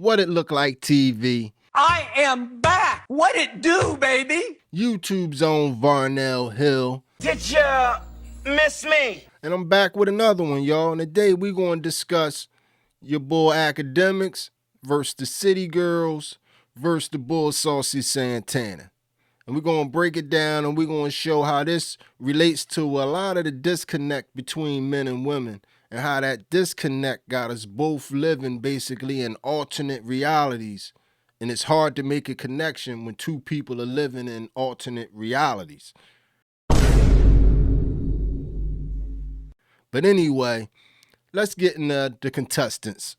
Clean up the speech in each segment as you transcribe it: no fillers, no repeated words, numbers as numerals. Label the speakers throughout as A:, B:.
A: What it look like TV?
B: I am back! What it do, baby?
A: YouTube's own Varnell Hill.
B: Did ya miss me?
A: And I'm back with another one, y'all. And today we going to discuss your boy Akademiks versus the City Girls versus the boy Saucy Santanna. And we're going to break it down and we're going to show how this relates to a lot of the disconnect between men and women and how that disconnect got us both living basically in alternate realities. And it's hard to make a connection when two people are living in alternate realities. But anyway, let's get into the contestants.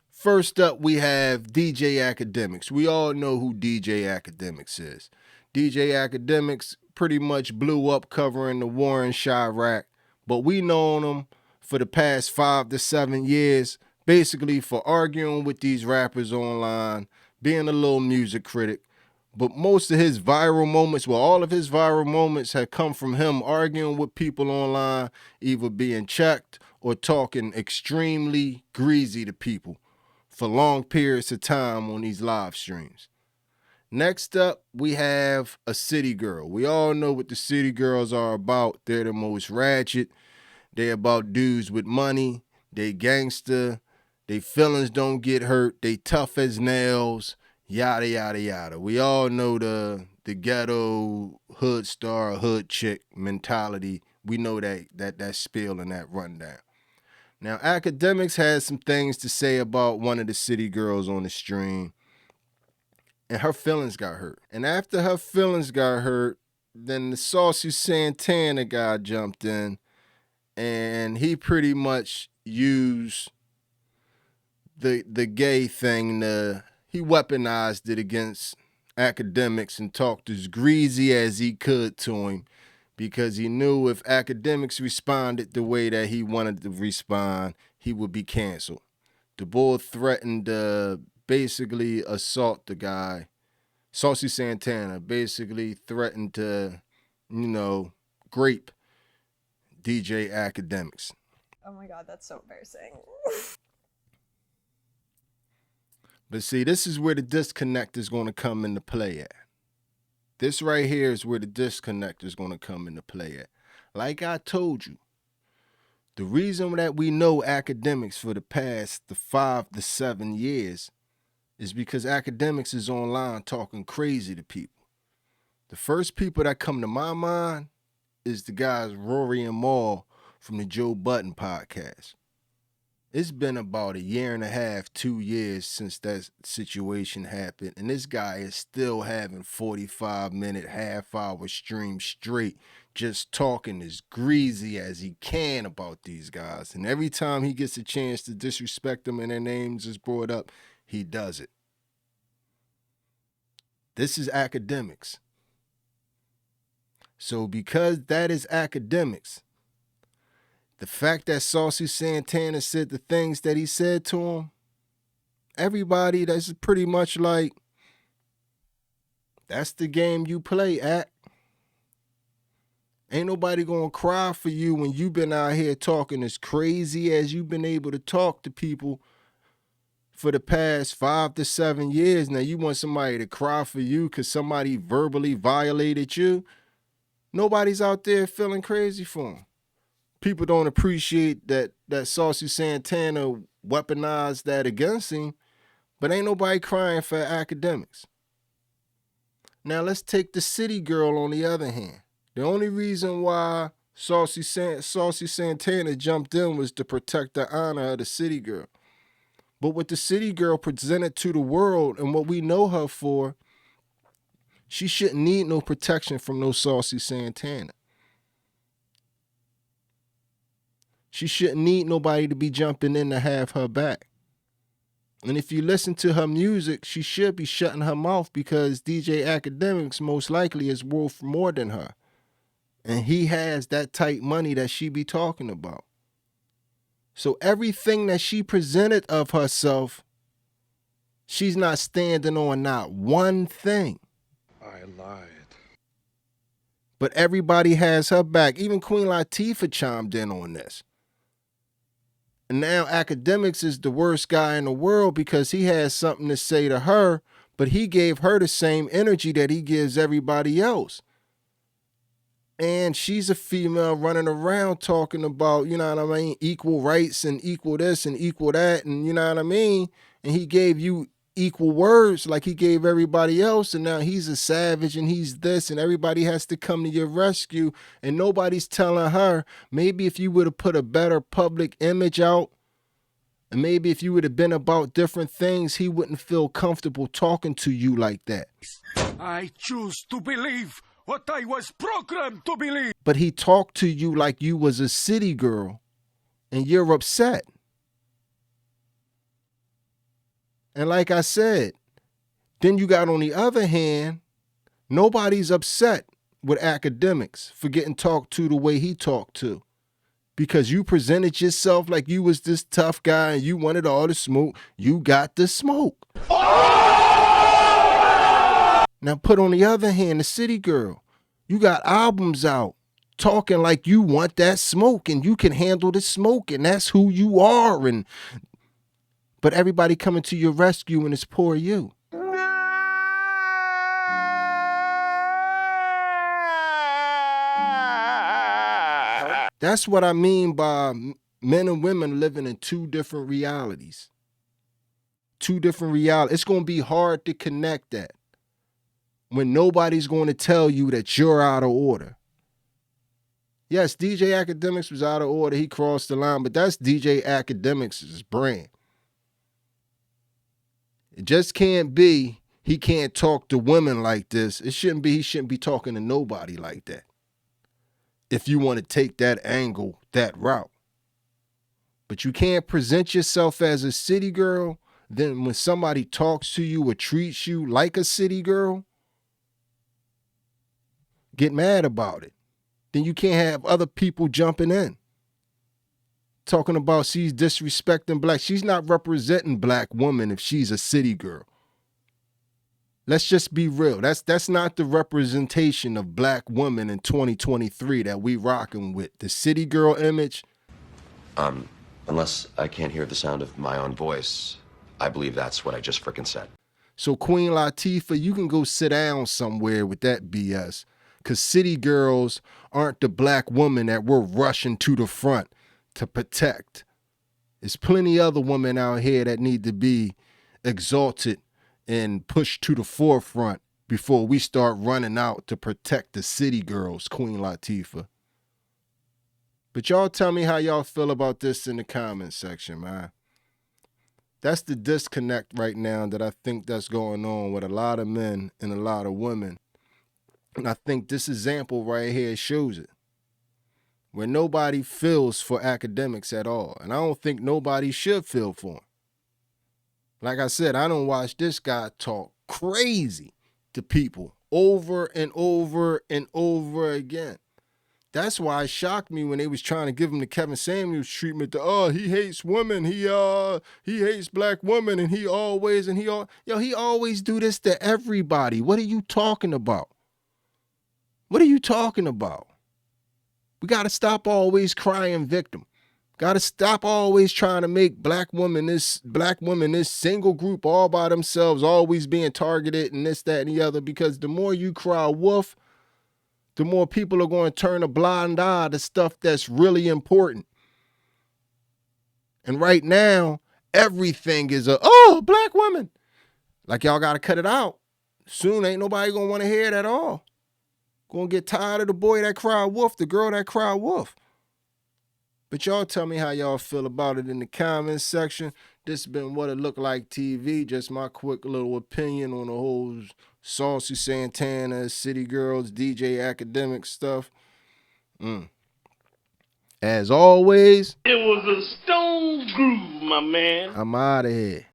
A: First up, we have DJ Akademiks. We all know who DJ Akademiks is. DJ Akademiks pretty much blew up covering the war in Chirac, but we known him for the past 5 to 7 years, basically for arguing with these rappers online, being a little music critic. But most of his viral moments, well, all of his viral moments had come from him arguing with people online, either being checked or talking extremely greasy to people for long periods of time on these live streams. Next up, we have a city girl. We all know what the city girls are about. They're the most ratchet. They're about dudes with money. They gangster. They feelings don't get hurt. They tough as nails. Yada, yada, yada. We all know the ghetto hood star, hood chick mentality. We know that spiel and that rundown. Now, Akademiks has some things to say about one of the city girls on the stream, and her feelings got hurt. And after her feelings got hurt, then the Saucy Santanna guy jumped in, and he pretty much used the gay thing he weaponized it against Akademiks and talked as greasy as he could to him, because he knew if Akademiks responded the way that he wanted to respond, he would be canceled. The boy threatened to basically assault the guy. Saucy Santanna basically threatened to, grape DJ Akademiks.
C: Oh my God, that's so embarrassing.
A: But see, this is where the disconnect is going to come into play at. This right here is where the disconnect is going to come into play at. Like I told you, the reason that we know Akademiks for the past 5 to 7 years is because Akademiks is online talking crazy to people. The first people that come to my mind is the guys Rory and Maul from the Joe Budden podcast. It's been about 1.5 years, 2 years since that situation happened, and this guy is still having 45-minute, half-hour streams straight, just talking as greasy as he can about these guys. And every time he gets a chance to disrespect them and their names is brought up, he does it. This is Akademiks. So because that is Akademiks, the fact that Saucy Santanna said the things that he said to him, everybody that's pretty much like, that's the game you play, Ak. Ain't nobody gonna cry for you when you've been out here talking as crazy as you've been able to talk to people for the past 5 to 7 years. Now you want somebody to cry for you because somebody verbally violated you? Nobody's out there feeling crazy for him. People don't appreciate that Saucy Santanna weaponized that against him, but ain't nobody crying for Akademiks. Now let's take the city girl on the other hand. The only reason why Saucy Santanna jumped in was to protect the honor of the city girl. But what the city girl presented to the world and what we know her for, she shouldn't need no protection from no Saucy Santanna. She shouldn't need nobody to be jumping in to have her back. And if you listen to her music, she should be shutting her mouth because DJ Akademiks most likely is worth more than her. And he has that tight money that she be talking about. So everything that she presented of herself, she's not standing on not one thing.
D: I lied.
A: But everybody has her back. Even Queen Latifah chimed in on this. And now Akademiks is the worst guy in the world because he has something to say to her, but he gave her the same energy that he gives everybody else. And she's a female running around talking about, you know what I mean, equal rights and equal this and equal that, and you know what I mean? And he gave you equal words like he gave everybody else, and now he's a savage and he's this, and everybody has to come to your rescue, and nobody's telling her, maybe if you would have put a better public image out, and maybe if you would have been about different things, he wouldn't feel comfortable talking to you like that.
D: I choose to believe what I was programmed to believe.
A: But he talked to you like you was a city girl, and you're upset. And like I said, then you got on the other hand, nobody's upset with Akademiks for getting talked to the way he talked to. Because you presented yourself like you was this tough guy and you wanted all the smoke. You got the smoke. Now put on the other hand, the city girl. You got albums out talking like you want that smoke and you can handle the smoke and that's who you are. But everybody coming to your rescue and it's poor you. That's what I mean by men and women living in two different realities. Two different realities. It's going to be hard to connect that when nobody's going to tell you that you're out of order. Yes, DJ Akademiks was out of order. He crossed the line, but that's DJ Akademiks' brand. It just can't be he can't talk to women like this. It shouldn't be he shouldn't be talking to nobody like that. If you want to take that angle, that route. But you can't present yourself as a city girl, then when somebody talks to you or treats you like a city girl, get mad about it. Then you can't have other people jumping in. Talking about she's disrespecting black. She's not representing black women if she's a city girl. Let's just be real. That's not the representation of black women in 2023 that we rocking with. The city girl image.
E: Unless I can't hear the sound of my own voice, I believe that's what I just frickin' said.
A: So Queen Latifah, you can go sit down somewhere with that BS. Because city girls aren't the black woman that we're rushing to the front to protect. There's plenty other women out here that need to be exalted and pushed to the forefront before we start running out to protect the city girls, Queen Latifah. But y'all tell me how y'all feel about this in the comment section, man. That's the disconnect right now that I think that's going on with a lot of men and a lot of women. And I think this example right here shows it. Where nobody feels for Akademiks at all. And I don't think nobody should feel for him. Like I said, I don't watch this guy talk crazy to people over and over and over again. That's why it shocked me when they was trying to give him the Kevin Samuels treatment. He hates women. He hates black women, and he always do this to everybody. What are you talking about? What are you talking about? We got to stop always crying victim. Got to stop always trying to make black women this single group all by themselves, always being targeted and this, that, and the other. Because the more you cry wolf, the more people are going to turn a blind eye to stuff that's really important. And right now, everything is black women. Like y'all got to cut it out. Soon ain't nobody going to want to hear it at all. Going to get tired of the boy that cried wolf, the girl that cried wolf. But y'all tell me how y'all feel about it in the comments section. This has been What It Look Like TV. Just my quick little opinion on the whole Saucy Santanna, City Girls, DJ Akademiks stuff. As always,
B: It was a stone groove, my man.
A: I'm out of here.